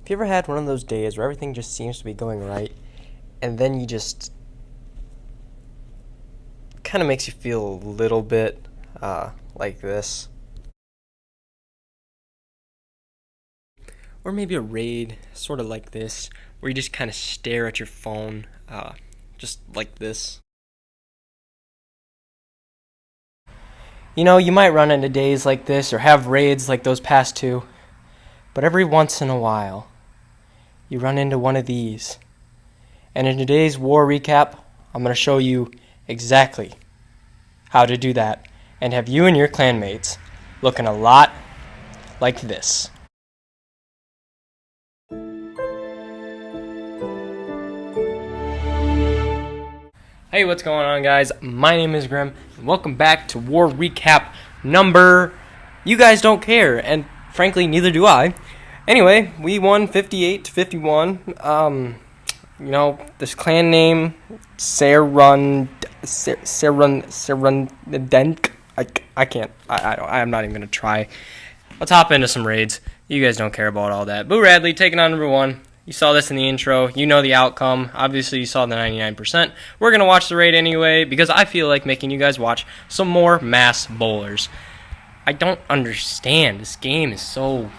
Have you ever had one of those days where everything just seems to be going right, and then you just kind of makes you feel a little bit like this? Or maybe a raid, sort of like this, where you just kind of stare at your phone, just like this. You know, you might run into days like this or have raids like those past two, but every once in a while, you run into one of these. And in today's war recap, I'm going to show you exactly how to do that and have you and your clanmates looking a lot like this. Hey, what's going on, guys? My name is Grim, and welcome back to War Recap number... You guys don't care, and frankly, neither do I. Anyway, we won 58-51. You know, this clan name, Serundenk. I'm not even going to try. Let's hop into some raids. You guys don't care about all that. Boo Radley taking on number 1. You saw this in the intro. You know the outcome. Obviously, you saw the 99%. We're going to watch the raid anyway because I feel like making you guys watch some more mass bowlers. I don't understand. This game is so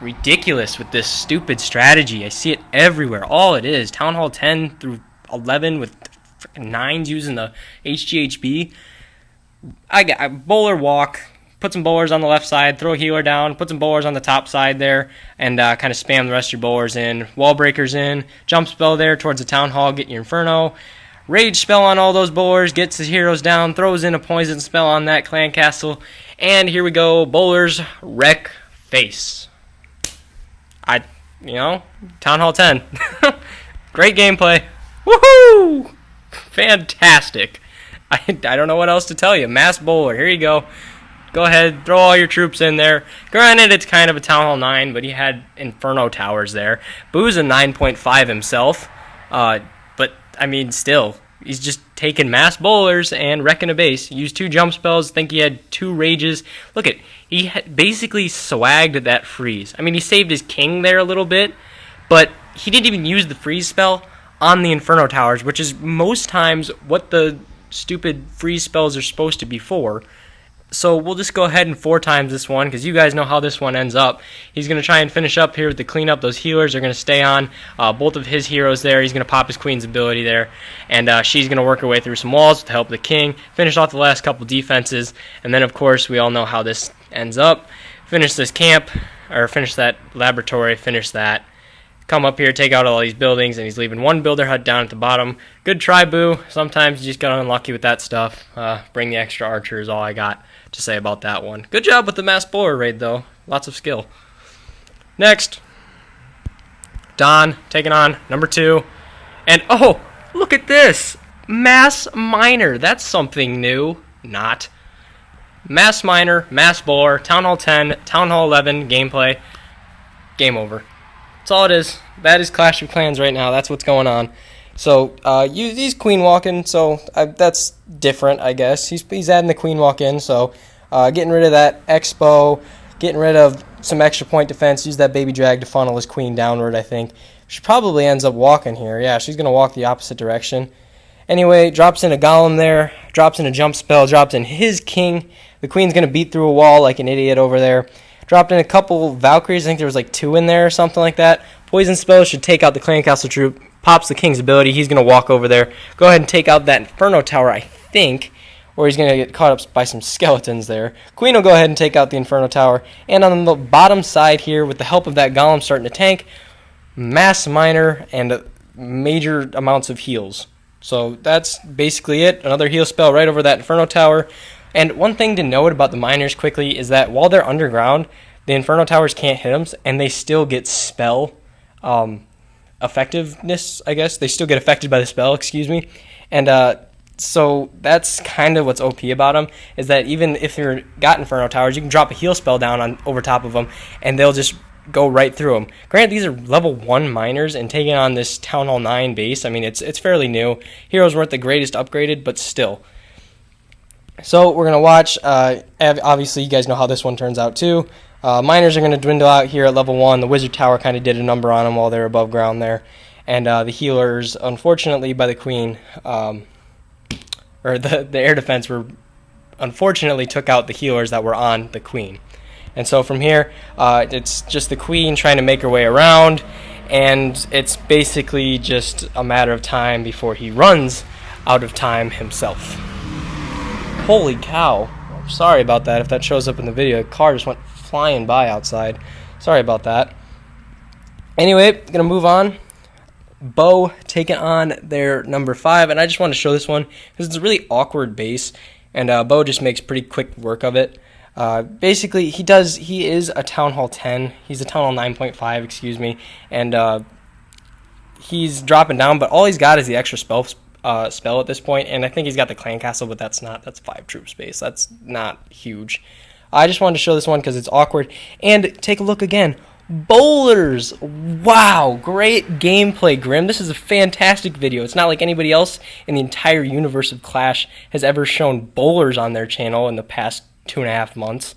ridiculous with this stupid strategy. I see it everywhere. All it is, Town Hall 10 through 11 with freaking 9s using the HGHB. I got bowler walk. Put some bowlers on the left side, throw a healer down, put some bowlers on the top side there, and kind of spam the rest of your bowlers in. Wall breakers in, jump spell there towards the town hall, get your inferno. Rage spell on all those bowlers, gets his heroes down, throws in a poison spell on that clan castle, and here we go, bowlers wreck face. Town Hall 10. Great gameplay. Woohoo! Fantastic. I don't know what else to tell you. Mass bowler, here you go. Go ahead, throw all your troops in there. Granted, it's kind of a Town Hall 9, but he had Inferno Towers there. Boo's a 9.5 himself, but, I mean, still, he's just taking mass bowlers and wrecking a base. He used 2 jump spells, I think he had 2 rages. Look at, he basically swagged that freeze. I mean, he saved his king there a little bit, but he didn't even use the freeze spell on the Inferno Towers, which is most times what the stupid freeze spells are supposed to be for. So we'll just go ahead and 4 times this one because you guys know how this one ends up. He's going to try and finish up here with the cleanup. Those healers are going to stay on both of his heroes there. He's going to pop his queen's ability there. And she's going to work her way through some walls with the help of the king. Finish off the last couple defenses. And then, of course, we all know how this ends up. Finish this camp, or finish that laboratory, finish that. Come up here, take out all these buildings, and he's leaving 1 builder hut down at the bottom. Good try, Boo. Sometimes you just got unlucky with that stuff. Bring the extra archer is all I got to say about that one. Good job with the mass bowler raid, though. Lots of skill. Next, Don taking on number 2. And, oh, look at this. Mass miner. That's something new. Not. Mass miner, mass bowler, Town Hall 10, Town Hall 11 gameplay. Game over. That's all it is. That is Clash of Clans right now. That's what's going on. So he's queen walking, so that's different, I guess. He's adding the queen walk in, so getting rid of that expo, getting rid of some extra point defense. Use that baby drag to funnel his queen downward, I think. She probably ends up walking here. Yeah, she's going to walk the opposite direction. Anyway, drops in a golem there, drops in a jump spell, drops in his king. The queen's going to beat through a wall like an idiot over there. Dropped in a couple Valkyries. I think there was like 2 in there or something like that. Poison spell should take out the clan castle troop. Pops the king's ability. He's going to walk over there. Go ahead and take out that Inferno Tower, I think. Or he's going to get caught up by some skeletons there. Queen will go ahead and take out the Inferno Tower. And on the bottom side here, with the help of that golem starting to tank, mass miner and major amounts of heals. So that's basically it. Another heal spell right over that Inferno Tower. And one thing to note about the miners quickly is that while they're underground, the Inferno Towers can't hit them, and they still get spell effectiveness, I guess. They still get affected by the spell, excuse me. And so that's kind of what's OP about them, is that even if you've got Inferno Towers, you can drop a heal spell down over top of them, and they'll just go right through them. Granted, these are level 1 miners, and taking on this Town Hall 9 base, I mean, it's fairly new. Heroes weren't the greatest upgraded, but still. So we're going to watch, obviously you guys know how this one turns out too. Miners are going to dwindle out here at level 1. The Wizard Tower kind of did a number on them while they were above ground there. And the healers, unfortunately, by the Queen, or the air defense, unfortunately took out the healers that were on the Queen. And so from here, it's just the Queen trying to make her way around, and it's basically just a matter of time before he runs out of time himself. Holy cow. Sorry about that if that shows up in the video. A car just went flying by outside. Sorry about that. Anyway, gonna move on. Bo taking on their number 5, and I just want to show this one because it's a really awkward base, and Bo just makes pretty quick work of it. Basically, he is a Town Hall 10. He's a Town Hall 9.5, excuse me, and he's dropping down, but all he's got is the extra spell at this point, and I think he's got the Clan Castle, but that's 5 troop space. That's not huge. I just wanted to show this one because it's awkward. And take a look again. Bowlers! Wow, great gameplay, Grim. This is a fantastic video. It's not like anybody else in the entire universe of Clash has ever shown bowlers on their channel in the past 2.5 months.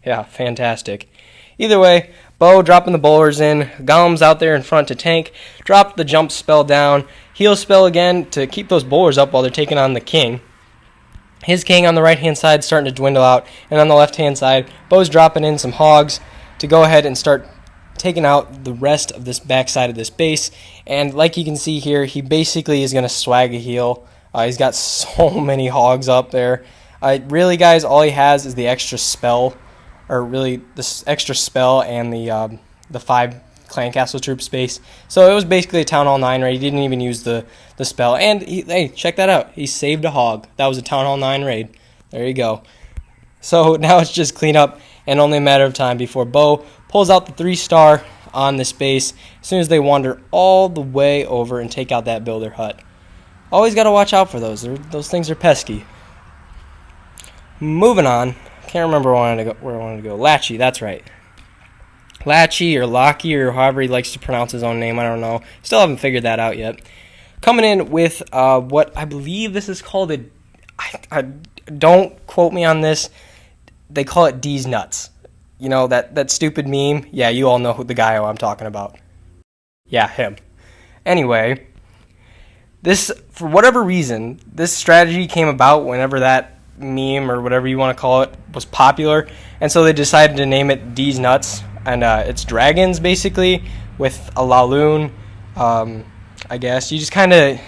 Yeah, fantastic. Either way, Bo dropping the bowlers in. Golem's out there in front to tank. Dropped the jump spell down. Heal spell again to keep those bowlers up while they're taking on the king. His king on the right-hand side starting to dwindle out. And on the left-hand side, Bo's dropping in some hogs to go ahead and start taking out the rest of this backside of this base. And like you can see here, he basically is going to swag a heal. He's got so many hogs up there. Really, guys, all he has is the extra spell, or really this extra spell and the 5 Clan Castle troop space. So it was basically a Town Hall 9 raid. He didn't even use the spell. And, hey, check that out. He saved a hog. That was a Town Hall 9 raid. There you go. So now it's just clean up and only a matter of time before Bo pulls out the 3-star on this base as soon as they wander all the way over and take out that builder hut. Always got to watch out for those. Those things are pesky. Moving on. Can't remember where I wanted to go. Latchy, that's right. Latchy or Locky or however he likes to pronounce his own name. I don't know. Still haven't figured that out yet. Coming in with what I believe this is called don't quote me on this. They call it D's nuts. You know, that stupid meme? Yeah, you all know who the guy I'm talking about. Yeah, him. Anyway, this, for whatever reason, this strategy came about whenever that meme, or whatever you want to call it, was popular. And so they decided to name it D's Nuts. And it's dragons, basically, with a Laloon, I guess. You just kind of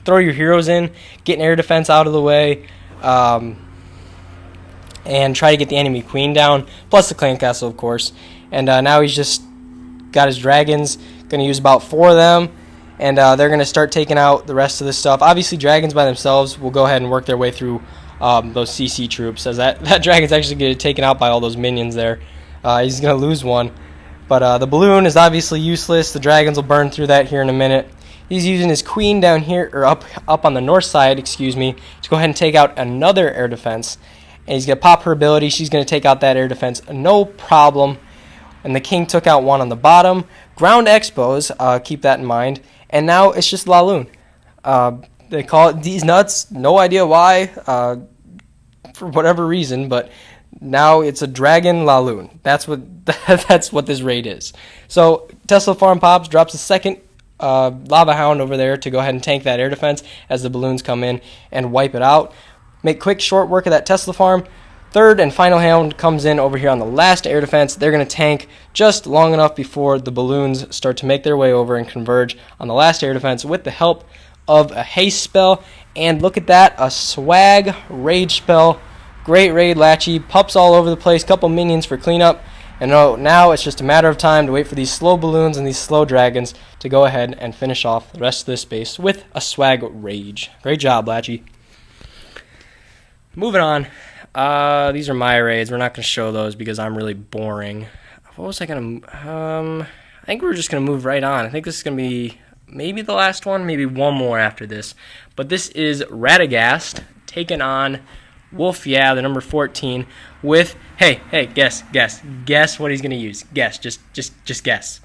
throw your heroes in, get an air defense out of the way, and try to get the enemy queen down, plus the Clan Castle, of course. And now he's just got his dragons, going to use about 4 of them, and they're going to start taking out the rest of this stuff. Obviously, dragons by themselves will go ahead and work their way through those CC troops, as that dragon's actually going to get taken out by all those minions there. He's going to lose one. But the balloon is obviously useless. The dragons will burn through that here in a minute. He's using his queen down here, or up on the north side, excuse me, to go ahead and take out another air defense. And he's going to pop her ability. She's going to take out that air defense, no problem. And the king took out one on the bottom. Ground expos, keep that in mind. And now it's just Laloon. They call it D's Nuts. No idea why, for whatever reason, but now it's a dragon Laloon. That's what this raid is. So Tesla Farm pops, drops a second Lava Hound over there to go ahead and tank that air defense as the balloons come in and wipe it out. Make quick, short work of that Tesla Farm. Third and final hound comes in over here on the last air defense. They're going to tank just long enough before the balloons start to make their way over and converge on the last air defense with the help of a haste spell. And look at that, a swag rage spell. Great raid, Latchy. Pups all over the place, couple minions for cleanup. And now it's just a matter of time to wait for these slow balloons and these slow dragons to go ahead and finish off the rest of this base with a swag rage. Great job, Latchy. Moving on. These are my raids. We're not going to show those because I'm really boring. What was I going to... I think we're just going to move right on. I think this is going to be maybe the last one, maybe one more after this. But this is Radagast taking on Wolf, yeah, the number 14, with... Hey, guess what he's going to use. Guess, just guess.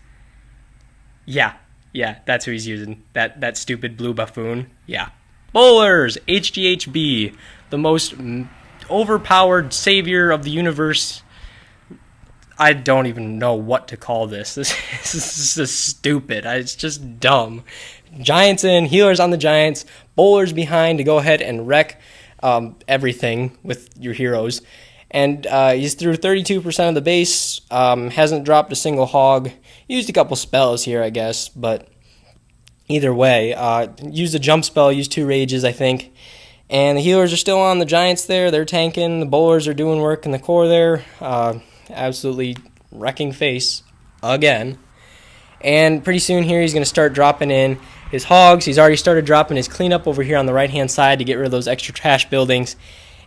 Yeah, that's who he's using. That stupid blue buffoon. Yeah. Bowlers, HGHB, the most overpowered savior of the universe. I don't even know what to call this. This is just stupid. It's just dumb. Giants in, healers on the Giants, bowlers behind to go ahead and wreck everything with your heroes. And he's through 32% of the base, hasn't dropped a single hog. Used a couple spells here, I guess, but either way, used a jump spell, used 2 rages, I think. And the healers are still on the Giants there. They're tanking. The bowlers are doing work in the core there. Absolutely wrecking face again. And pretty soon here he's going to start dropping in his hogs. He's already started dropping his cleanup over here on the right-hand side to get rid of those extra trash buildings.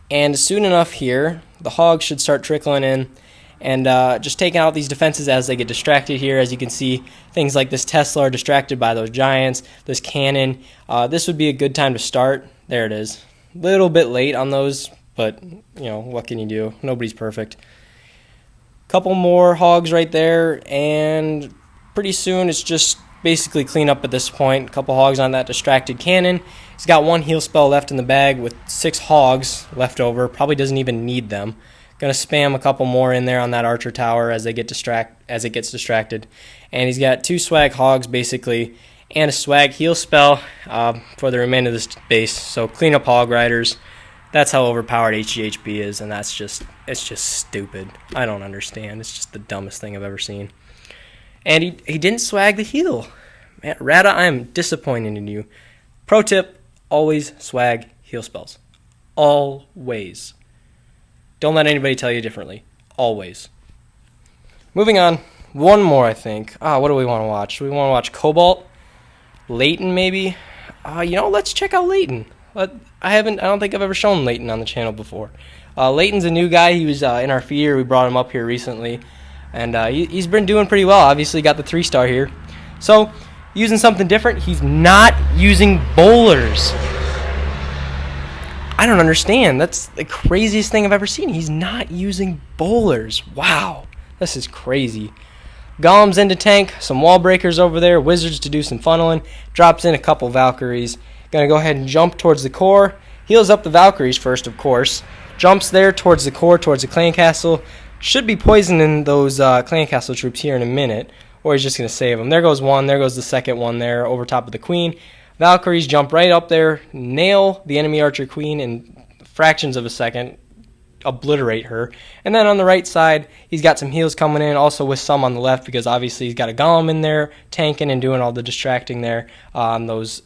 And soon enough here, the hogs should start trickling in and just taking out these defenses as they get distracted here. As you can see, things like this Tesla are distracted by those Giants, this cannon. This would be a good time to start. There it is. Little bit late on those, but you know, what can you do? Nobody's perfect. Couple more hogs right there, and pretty soon it's just basically clean up at this point. Couple hogs on that distracted cannon. He's got 1 heal spell left in the bag with 6 hogs left over. Probably doesn't even need them. Gonna spam a couple more in there on that archer tower as it gets distracted. And he's got 2 swag hogs basically, and a swag heal spell for the remainder of this base. So clean up hog riders. That's how overpowered HGHB is, and it's just stupid. I don't understand. It's just the dumbest thing I've ever seen. And he didn't swag the heal. Man, Rata, I am disappointed in you. Pro tip, always swag heal spells. Always. Don't let anybody tell you differently. Always. Moving on. One more, I think. What do we want to watch? Do we want to watch Cobalt? Leighton, maybe? Let's check out Leighton. I don't think I've ever shown Leighton on the channel before. Leighton's a new guy. He was in our feeder. We brought him up here recently. And he's been doing pretty well. Obviously got the 3-star here. So, using something different. He's not using bowlers. I don't understand. That's the craziest thing I've ever seen. He's not using bowlers. Wow. This is crazy. Golems in to tank, some wall breakers over there, wizards to do some funneling, drops in a couple Valkyries. Gonna go ahead and jump towards the core, heals up the Valkyries first, of course, jumps there towards the core, towards the clan castle, should be poisoning those clan castle troops here in a minute, or he's just gonna save them. There goes one, there goes the second one there, over top of the queen. Valkyries jump right up there, nail the enemy archer queen in fractions of a second, obliterate her. And then on the right side, he's got some heals coming in, also with some on the left, because obviously he's got a golem in there tanking and doing all the distracting there on those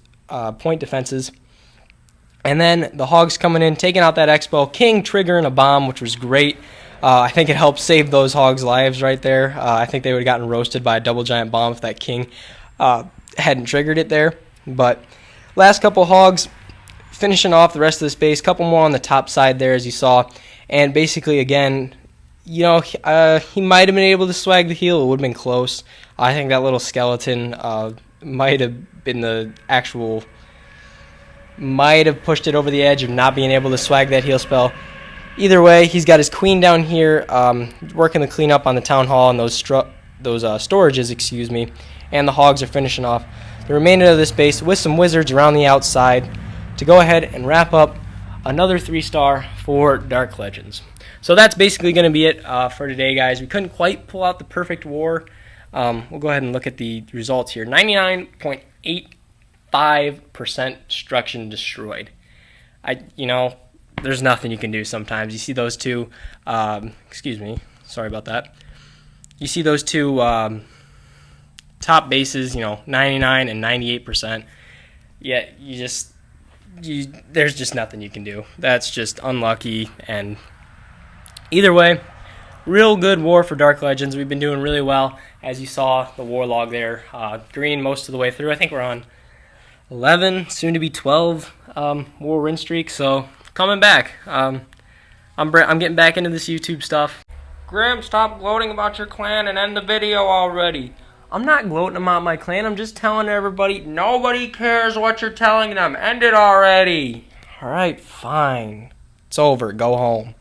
point defenses. And then the hogs coming in, taking out that Expo, King triggering a bomb, which was great. I think it helped save those hogs' lives right there. I think they would have gotten roasted by a double giant bomb if that King hadn't triggered it there. But last couple hogs, finishing off the rest of this base, couple more on the top side there, as you saw. And basically, again, he might have been able to swag the heal. It would have been close. I think that little skeleton might have been might have pushed it over the edge of not being able to swag that heal spell. Either way, he's got his queen down here working the cleanup on the town hall and those storages, excuse me. And the hogs are finishing off the remainder of this base with some wizards around the outside to go ahead and wrap up another 3-star for Dark Legends. So that's basically going to be it for today, guys. We couldn't quite pull out the perfect war. We'll go ahead and look at the results here. 99.85% destruction destroyed. There's nothing you can do sometimes. You see those two, excuse me, sorry about that. You see those two top bases, 99 and 98%. Yeah, there's just nothing you can do. That's just unlucky. And either way, real good war for Dark Legends. We've been doing really well. As you saw, the war log there, green most of the way through. I think we're on 11, soon to be 12 war win streak. So coming back. I'm getting back into this YouTube stuff. Grim, stop gloating about your clan and end the video already. I'm not gloating about my clan. I'm just telling everybody, nobody cares what you're telling them. End it already. Alright, fine. It's over. Go home.